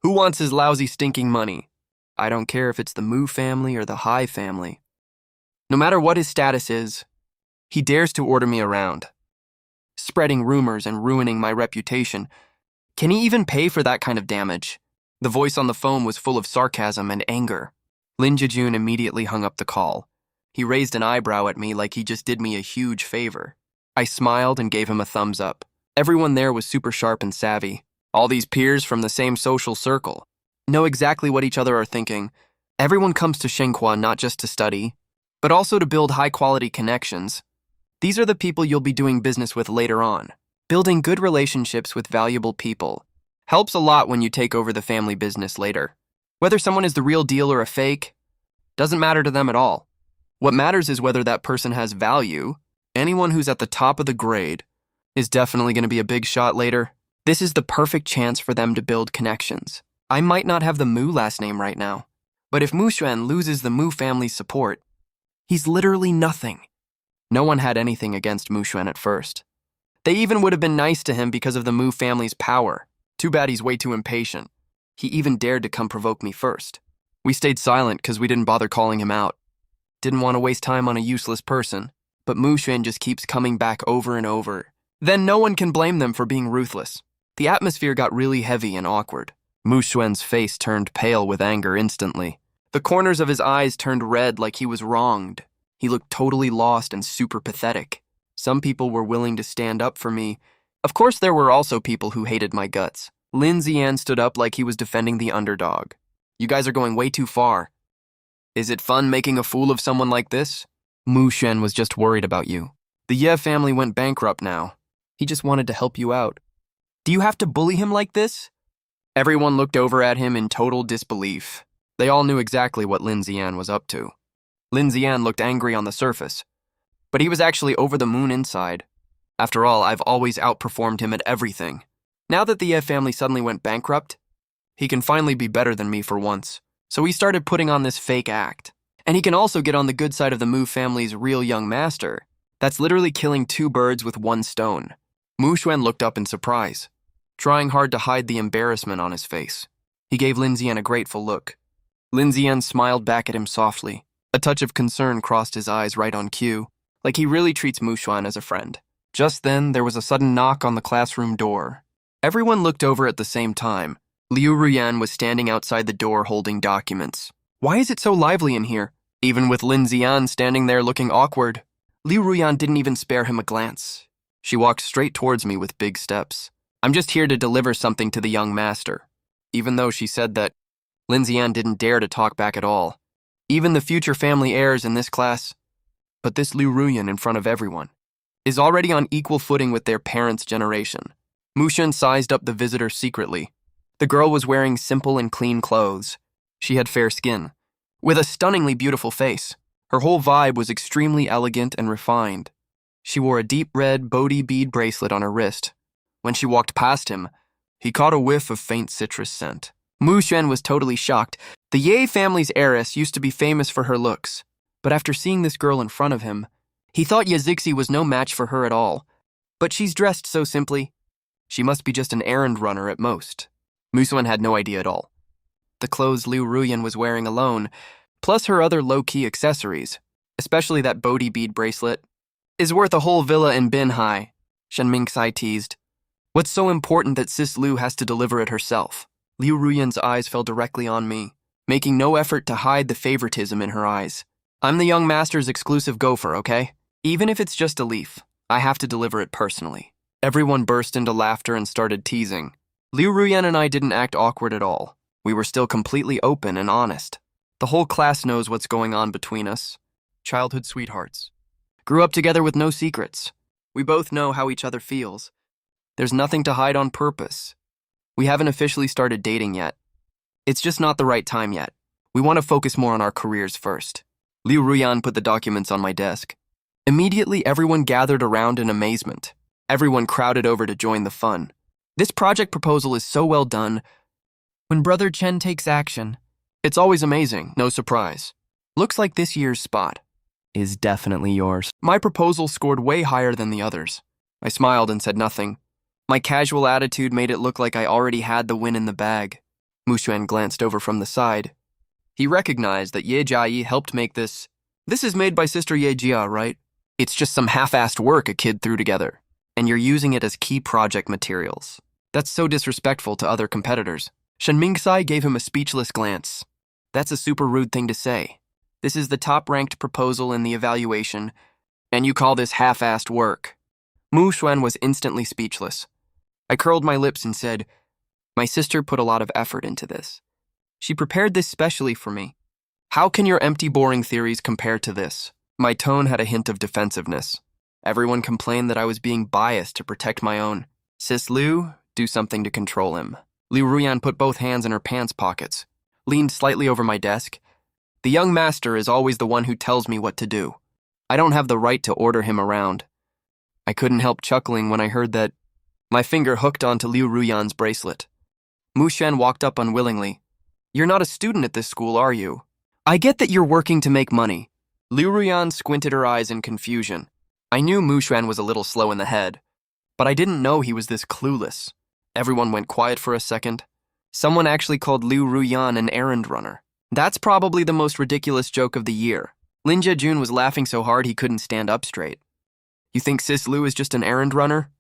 Who wants his lousy stinking money? I don't care if it's the Mu family or the Hai family. No matter what his status is, he dares to order me around, spreading rumors and ruining my reputation. Can he even pay for that kind of damage? The voice on the phone was full of sarcasm and anger. Lin Jejun immediately hung up the call. He raised an eyebrow at me like he just did me a huge favor. I smiled and gave him a thumbs up. Everyone there was super sharp and savvy. All these peers from the same social circle know exactly what each other are thinking. Everyone comes to Shenhua not just to study, but also to build high-quality connections. These are the people you'll be doing business with later on. Building good relationships with valuable people helps a lot when you take over the family business later. Whether someone is the real deal or a fake doesn't matter to them at all. What matters is whether that person has value. Anyone who's at the top of the grade is definitely going to be a big shot later. This is the perfect chance for them to build connections. I might not have the Mu last name right now, but if Mu Xuan loses the Mu family's support, he's literally nothing. No one had anything against Mu Xuan at first. They even would have been nice to him because of the Mu family's power. Too bad he's way too impatient. He even dared to come provoke me first. We stayed silent because we didn't bother calling him out. Didn't want to waste time on a useless person, but Mu Xuan just keeps coming back over and over. Then no one can blame them for being ruthless. The atmosphere got really heavy and awkward. Mu Xuan's face turned pale with anger instantly. The corners of his eyes turned red like he was wronged. He looked totally lost and super pathetic. Some people were willing to stand up for me. Of course, there were also people who hated my guts. Lin Zian stood up like he was defending the underdog. You guys are going way too far. Is it fun making a fool of someone like this? Mu Xuan was just worried about you. The Ye family went bankrupt now. He just wanted to help you out. Do you have to bully him like this? Everyone looked over at him in total disbelief. They all knew exactly what Lin Zian was up to. Lin Zian looked angry on the surface, but he was actually over the moon inside. After all, I've always outperformed him at everything. Now that the Ye family suddenly went bankrupt, he can finally be better than me for once. So he started putting on this fake act. And he can also get on the good side of the Mu family's real young master. That's literally killing two birds with one stone. Mu Xuan looked up in surprise, trying hard to hide the embarrassment on his face. He gave Lin Zian a grateful look. Lin Zian smiled back at him softly. A touch of concern crossed his eyes right on cue, like he really treats Mu Xuan as a friend. Just then, there was a sudden knock on the classroom door. Everyone looked over at the same time. Liu Ruyan was standing outside the door holding documents. Why is it so lively in here? Even with Lin Zian standing there looking awkward, Liu Ruyan didn't even spare him a glance. She walked straight towards me with big steps. I'm just here to deliver something to the young master. Even though she said that, Lin Zian didn't dare to talk back at all. Even the future family heirs in this class. But this Liu Ruyan in front of everyone. is already on equal footing with their parents' generation. Mu Xuan sized up the visitor secretly. The girl was wearing simple and clean clothes. She had fair skin, with a stunningly beautiful face. Her whole vibe was extremely elegant and refined. She wore a deep red Bodhi bead bracelet on her wrist. When she walked past him, he caught a whiff of faint citrus scent. Mu Xuan was totally shocked. The Ye family's heiress used to be famous for her looks, but after seeing this girl in front of him, he thought Ye Zixi was no match for her at all. But she's dressed so simply. She must be just an errand runner at most. Mu Xuan had no idea at all. The clothes Liu Ruyan was wearing alone, plus her other low-key accessories, especially that Bodhi bead bracelet, is worth a whole villa in Binhai, Shen Mingxi teased. What's so important that Sis Liu has to deliver it herself? Liu Ruyan's eyes fell directly on me, making no effort to hide the favoritism in her eyes. I'm the young master's exclusive gopher, okay? Even if it's just a leaf, I have to deliver it personally. Everyone burst into laughter and started teasing. Liu Ruyan and I didn't act awkward at all. We were still completely open and honest. The whole class knows what's going on between us. Childhood sweethearts. Grew up together with no secrets. We both know how each other feels. There's nothing to hide on purpose. We haven't officially started dating yet. It's just not the right time yet. We want to focus more on our careers first. Liu Ruyan put the documents on my desk. Immediately, everyone gathered around in amazement. Everyone crowded over to join the fun. This project proposal is so well done. When Brother Chen takes action, it's always amazing, no surprise. Looks like this year's spot is definitely yours. My proposal scored way higher than the others. I smiled and said nothing. My casual attitude made it look like I already had the win in the bag. Mu Xuan glanced over from the side. He recognized that Ye Jiayi helped make this. This is made by Sister Ye Jia, right? It's just some half-assed work a kid threw together, and you're using it as key project materials. That's so disrespectful to other competitors. Shen Mingxi gave him a speechless glance. That's a super rude thing to say. This is the top-ranked proposal in the evaluation, and you call this half-assed work. Mu Xuan was instantly speechless. I curled my lips and said, my sister put a lot of effort into this. She prepared this specially for me. How can your empty, boring theories compare to this? My tone had a hint of defensiveness. Everyone complained that I was being biased to protect my own. Sis Liu, do something to control him. Liu Ruyan put both hands in her pants pockets, leaned slightly over my desk. The young master is always the one who tells me what to do. I don't have the right to order him around. I couldn't help chuckling when I heard that. My finger hooked onto Liu Ruyan's bracelet. Mu Xuan walked up unwillingly. You're not a student at this school, are you? I get that you're working to make money. Liu Ruyan squinted her eyes in confusion. I knew Mu Xuan was a little slow in the head, but I didn't know he was this clueless. Everyone went quiet for a second. Someone actually called Liu Ruyan an errand runner. That's probably the most ridiculous joke of the year. Lin Jejun was laughing so hard he couldn't stand up straight. You think Sis Liu is just an errand runner?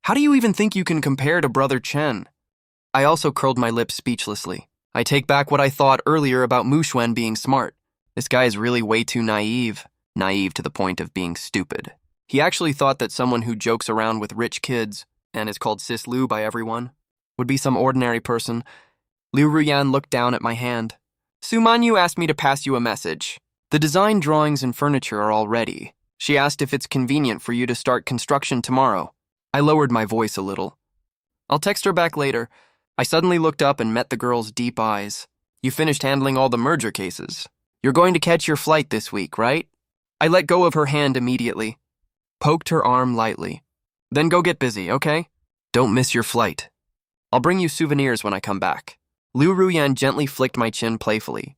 How do you even think you can compare to Brother Chen? I also curled my lips speechlessly. I take back what I thought earlier about Mu Xuan being smart. This guy is really way too naive. Naive to the point of being stupid. He actually thought that someone who jokes around with rich kids and is called Sis Liu by everyone would be some ordinary person. Liu Ruyan looked down at my hand. Su Manyu asked me to pass you a message. The design drawings and furniture are all ready. She asked if it's convenient for you to start construction tomorrow. I lowered my voice a little. I'll text her back later. I suddenly looked up and met the girl's deep eyes. You finished handling all the merger cases. You're going to catch your flight this week, right? I let go of her hand immediately. Poked her arm lightly. Then go get busy, okay? Don't miss your flight. I'll bring you souvenirs when I come back. Liu Ruyan gently flicked my chin playfully.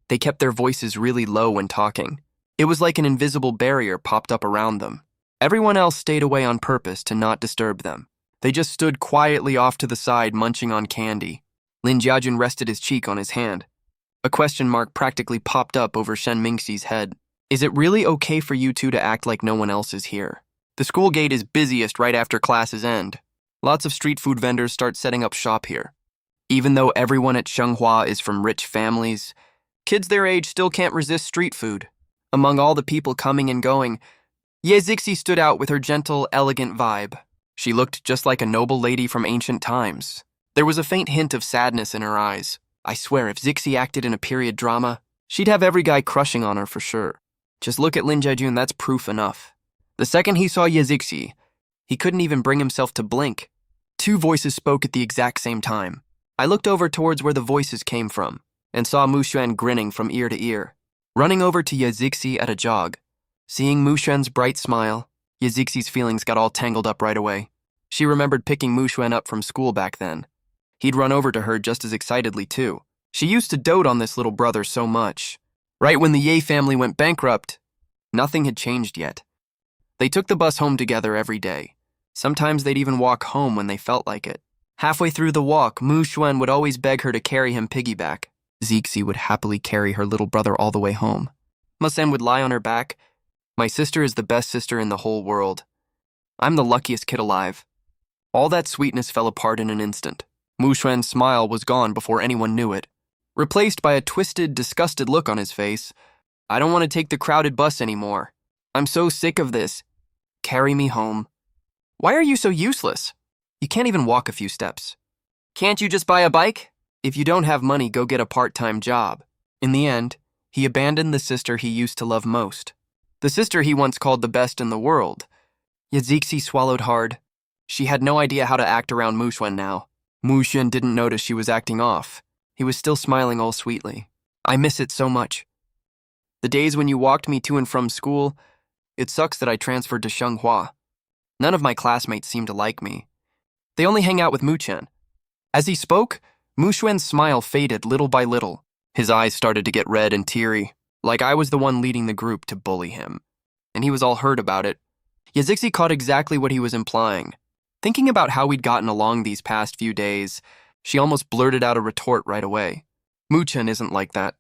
They kept their voices really low when talking. It was like an invisible barrier popped up around them. Everyone else stayed away on purpose to not disturb them. They just stood quietly off to the side munching on candy. Lin Jiajun rested his cheek on his hand. A question mark practically popped up over Shen Mingxi's head. Is it really okay for you two to act like no one else is here? The school gate is busiest right after classes end. Lots of street food vendors start setting up shop here. Even though everyone at Shenhua is from rich families, kids their age still can't resist street food. Among all the people coming and going, Ye Zixi stood out with her gentle, elegant vibe. She looked just like a noble lady from ancient times. There was a faint hint of sadness in her eyes. I swear, if Zixi acted in a period drama, she'd have every guy crushing on her for sure. Just look at Lin Jejun, that's proof enough. The second he saw Yazixi, he couldn't even bring himself to blink. Two voices spoke at the exact same time. I looked over towards where the voices came from and saw Mu Xuan grinning from ear to ear. Running over to Yazixi at a jog, seeing Mu Xuan's bright smile, Yazixi's feelings got all tangled up right away. She remembered picking Mu Xuan up from school back then. He'd run over to her just as excitedly too. She used to dote on this little brother so much. Right when the Ye family went bankrupt, nothing had changed yet. They took the bus home together every day. Sometimes they'd even walk home when they felt like it. Halfway through the walk, Mu Xuan would always beg her to carry him piggyback. Zixi would happily carry her little brother all the way home. Musen would lie on her back. My sister is the best sister in the whole world. I'm the luckiest kid alive. All that sweetness fell apart in an instant. Mu Xuan's smile was gone before anyone knew it, replaced by a twisted, disgusted look on his face. I don't want to take the crowded bus anymore. I'm so sick of this. Carry me home. Why are you so useless? You can't even walk a few steps. Can't you just buy a bike? If you don't have money, go get a part-time job. In the end, he abandoned the sister he used to love most. The sister he once called the best in the world. Yazixi swallowed hard. She had no idea how to act around Mu Xuan now. Mu Xuan didn't notice she was acting off. He was still smiling all sweetly. I miss it so much. The days when you walked me to and from school, it sucks that I transferred to Shenhua. None of my classmates seem to like me. They only hang out with Mu Xuan. As he spoke, Mu Xuan's smile faded little by little. His eyes started to get red and teary, like I was the one leading the group to bully him. And he was all hurt about it. Yazixi caught exactly what he was implying. Thinking about how we'd gotten along these past few days, she almost blurted out a retort right away. Mu Xuan isn't like that.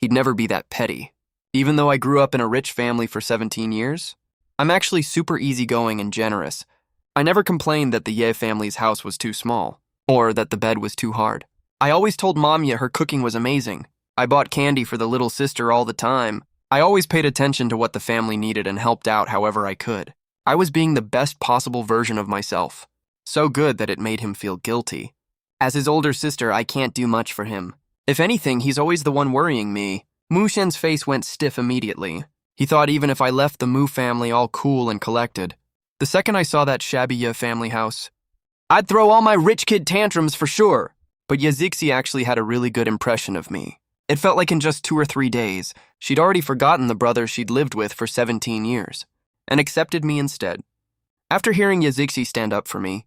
He'd never be that petty. Even though I grew up in a rich family for 17 years, I'm actually super easygoing and generous. I never complained that the Ye family's house was too small, or that the bed was too hard. I always told Momya her cooking was amazing. I bought candy for the little sister all the time. I always paid attention to what the family needed and helped out however I could. I was being the best possible version of myself. So good that it made him feel guilty. As his older sister, I can't do much for him. If anything, he's always the one worrying me. Mu Xuan's face went stiff immediately. He thought even if I left the Mu family all cool and collected, the second I saw that shabby Ye family house, I'd throw all my rich kid tantrums for sure. But Yazixi actually had a really good impression of me. It felt like in just 2 or 3 days, she'd already forgotten the brother she'd lived with for 17 years, and accepted me instead. After hearing Yazixi stand up for me,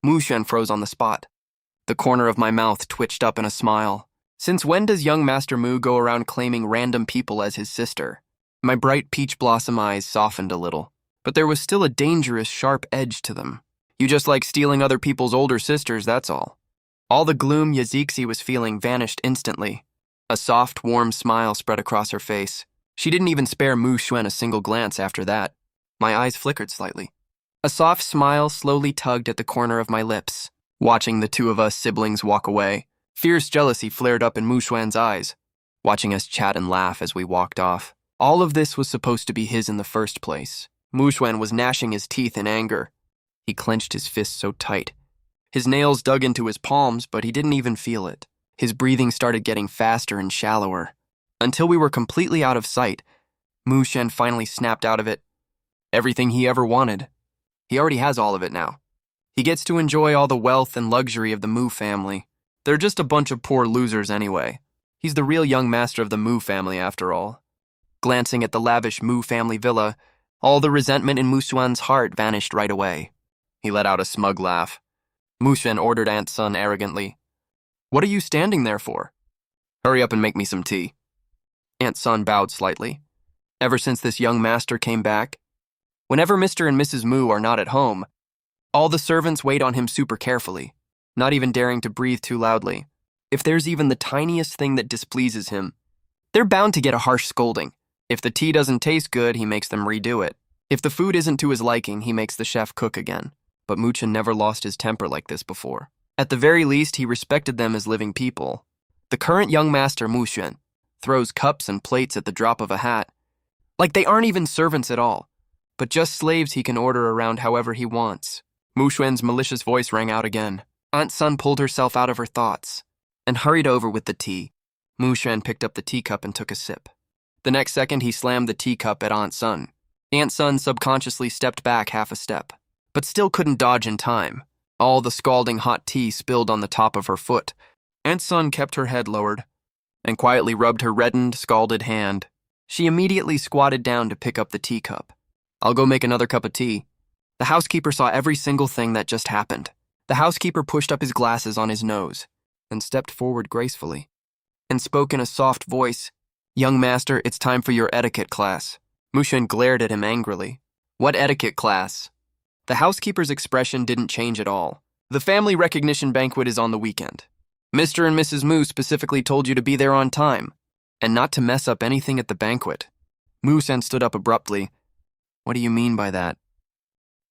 Mu Xuan froze on the spot. The corner of my mouth twitched up in a smile. Since when does young Master Mu go around claiming random people as his sister? My bright peach blossom eyes softened a little, but there was still a dangerous, sharp edge to them. You just like stealing other people's older sisters, that's all. All the gloom Yazixi was feeling vanished instantly. A soft, warm smile spread across her face. She didn't even spare Mu Xuan a single glance after that. My eyes flickered slightly. A soft smile slowly tugged at the corner of my lips. Watching the two of us siblings walk away, fierce jealousy flared up in Mu Xuan's eyes, watching us chat and laugh as we walked off. All of this was supposed to be his in the first place. Mu Xuan was gnashing his teeth in anger. He clenched his fists so tight. His nails dug into his palms, but he didn't even feel it. His breathing started getting faster and shallower. Until we were completely out of sight, Mu Xuan finally snapped out of it. Everything he ever wanted. He already has all of it now. He gets to enjoy all the wealth and luxury of the Mu family. They're just a bunch of poor losers anyway. He's the real young master of the Mu family after all. Glancing at the lavish Mu family villa, all the resentment in Mu Xuan's heart vanished right away. He let out a smug laugh. Mu Xuan ordered Aunt Sun arrogantly. What are you standing there for? Hurry up and make me some tea. Aunt Sun bowed slightly. Ever since this young master came back, whenever Mr. and Mrs. Mu are not at home, all the servants wait on him super carefully, not even daring to breathe too loudly. If there's even the tiniest thing that displeases him, they're bound to get a harsh scolding. If the tea doesn't taste good, he makes them redo it. If the food isn't to his liking, he makes the chef cook again. But Mu Xuan never lost his temper like this before. At the very least, he respected them as living people. The current young master, Mu Xuan, throws cups and plates at the drop of a hat, like they aren't even servants at all, but just slaves he can order around however he wants. Mu Xuan's malicious voice rang out again. Aunt Sun pulled herself out of her thoughts and hurried over with the tea. Mu Xuan picked up the teacup and took a sip. The next second, he slammed the teacup at Aunt Sun. Aunt Sun subconsciously stepped back half a step, but still couldn't dodge in time. All the scalding hot tea spilled on the top of her foot. Aunt Sun kept her head lowered and quietly rubbed her reddened, scalded hand. She immediately squatted down to pick up the teacup. "I'll go make another cup of tea." The housekeeper saw every single thing that just happened. The housekeeper pushed up his glasses on his nose and stepped forward gracefully and spoke in a soft voice. "Young master, it's time for your etiquette class." Mu Xuan glared at him angrily. "What etiquette class?" The housekeeper's expression didn't change at all. "The family recognition banquet is on the weekend. Mr. and Mrs. Mu specifically told you to be there on time and not to mess up anything at the banquet." Mu Xuan stood up abruptly. "What do you mean by that?"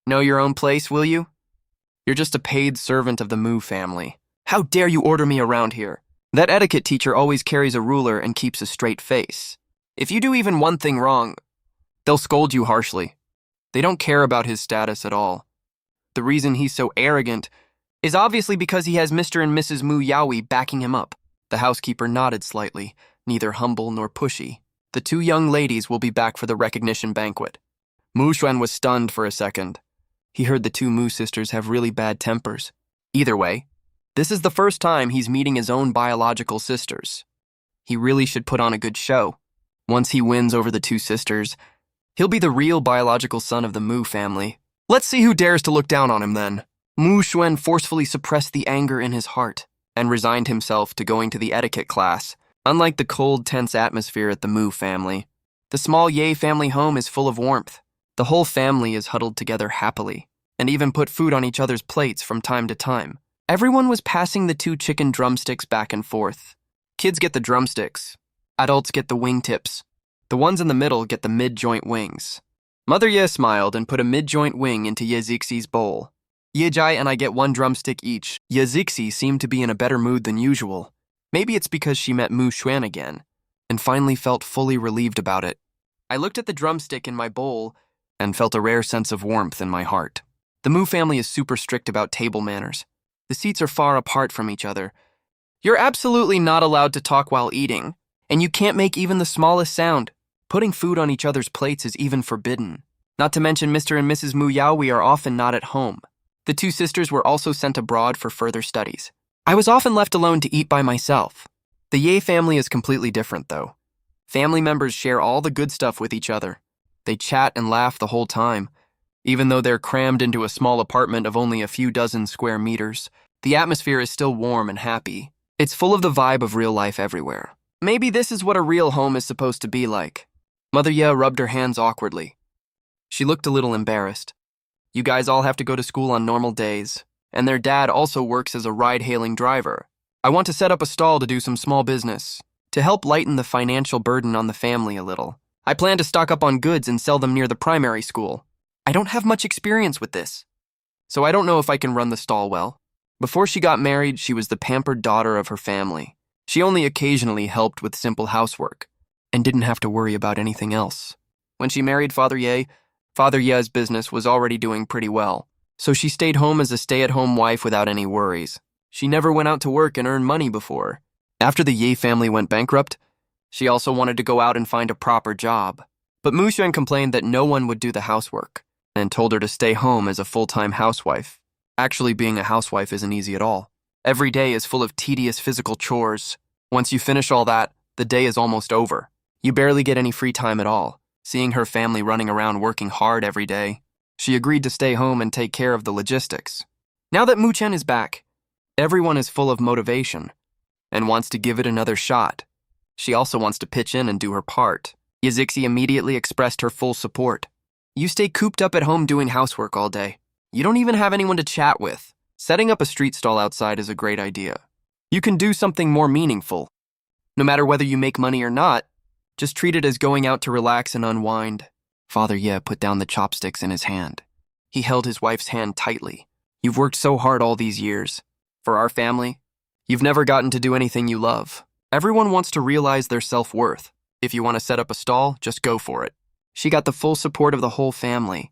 "Know your own place, will you? You're just a paid servant of the Mu family. How dare you order me around here? That etiquette teacher always carries a ruler and keeps a straight face. If you do even one thing wrong, they'll scold you harshly. They don't care about his status at all. The reason he's so arrogant is obviously because he has Mr. and Mrs. Mu Yaoi backing him up." The housekeeper nodded slightly, neither humble nor pushy. "The two young ladies will be back for the recognition banquet." Mu Xuan was stunned for a second. He heard the two Mu sisters have really bad tempers. Either way, this is the first time he's meeting his own biological sisters. He really should put on a good show. Once he wins over the two sisters, he'll be the real biological son of the Mu family. Let's see who dares to look down on him then. Mu Xuan forcefully suppressed the anger in his heart and resigned himself to going to the etiquette class. Unlike the cold, tense atmosphere at the Mu family, the small Ye family home is full of warmth. The whole family is huddled together happily and even put food on each other's plates from time to time. Everyone was passing the two chicken drumsticks back and forth. Kids get the drumsticks. Adults get the wingtips. The ones in the middle get the mid-joint wings. Mother Ye smiled and put a mid-joint wing into Ye Zixi's bowl. "Yejai and I get one drumstick each." Ye Zixi seemed to be in a better mood than usual. Maybe it's because she met Mu Xuan again and finally felt fully relieved about it. I looked at the drumstick in my bowl and felt a rare sense of warmth in my heart. The Mu family is super strict about table manners. The seats are far apart from each other. You're absolutely not allowed to talk while eating, and you can't make even the smallest sound. Putting food on each other's plates is even forbidden. Not to mention Mr. and Mrs. Mu Yaoi are often not at home. The two sisters were also sent abroad for further studies. I was often left alone to eat by myself. The Ye family is completely different, though. Family members share all the good stuff with each other. They chat and laugh the whole time. Even though they're crammed into a small apartment of only a few dozen square meters, the atmosphere is still warm and happy. It's full of the vibe of real life everywhere. Maybe this is what a real home is supposed to be like. Mother Ye rubbed her hands awkwardly. She looked a little embarrassed. You guys all have to go to school on normal days, and their dad also works as a ride-hailing driver. I want to set up a stall to do some small business, to help lighten the financial burden on the family a little. I plan to stock up on goods and sell them near the primary school. I don't have much experience with this, so I don't know if I can run the stall well. Before she got married, she was the pampered daughter of her family. She only occasionally helped with simple housework and didn't have to worry about anything else. When she married Father Ye's business was already doing pretty well, so she stayed home as a stay-at-home wife without any worries. She never went out to work and earn money before. After the Ye family went bankrupt, she also wanted to go out and find a proper job. But Mu Xuan complained that no one would do the housework and told her to stay home as a full-time housewife. Actually, being a housewife isn't easy at all. Every day is full of tedious physical chores. Once you finish all that, the day is almost over. You barely get any free time at all. Seeing her family running around working hard every day, she agreed to stay home and take care of the logistics. Now that Mu Chen is back, everyone is full of motivation and wants to give it another shot. She also wants to pitch in and do her part. Ye Zixi immediately expressed her full support. You stay cooped up at home doing housework all day. You don't even have anyone to chat with. Setting up a street stall outside is a great idea. You can do something more meaningful. No matter whether you make money or not, just treat it as going out to relax and unwind. Father Ye put down the chopsticks in his hand. He held his wife's hand tightly. You've worked so hard all these years. For our family, you've never gotten to do anything you love. Everyone wants to realize their self-worth. If you want to set up a stall, just go for it. She got the full support of the whole family.